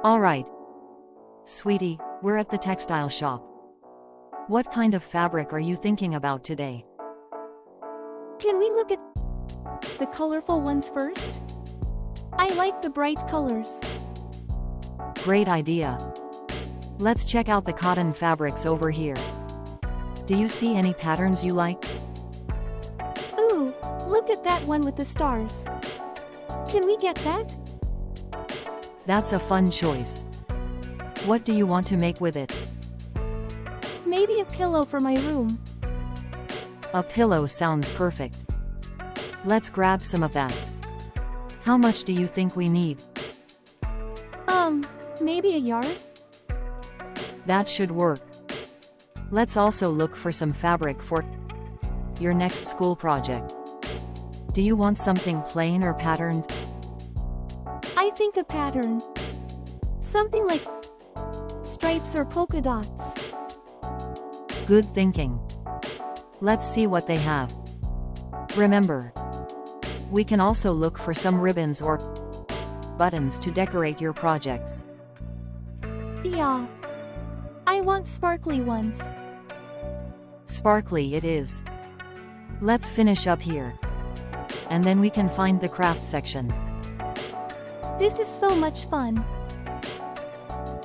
Alright. Sweetie, we're at the textile shop. What kind of fabric are you thinking about today? Can we look at the colorful ones first? I like the bright colors. Great idea. Let's check out the cotton fabrics over here. Do you see any patterns you like? Ooh, look at that one with the stars. Can we get that? That's a fun choice. What do you want to make with it? Maybe a pillow for my room. A pillow sounds perfect. Let's grab some of that. How much do you think we need? Maybe a yard? That should work. Let's also look for some fabric for your next school project. Do you want something plain or patterned? I think a pattern. Something like stripes or polka dots. Good thinking. Let's see what they have. Remember, we can also look for some ribbons or buttons to decorate your projects. Yeah. I want sparkly ones. Sparkly it is. Let's finish up here. And then we can find the craft section. This is so much fun.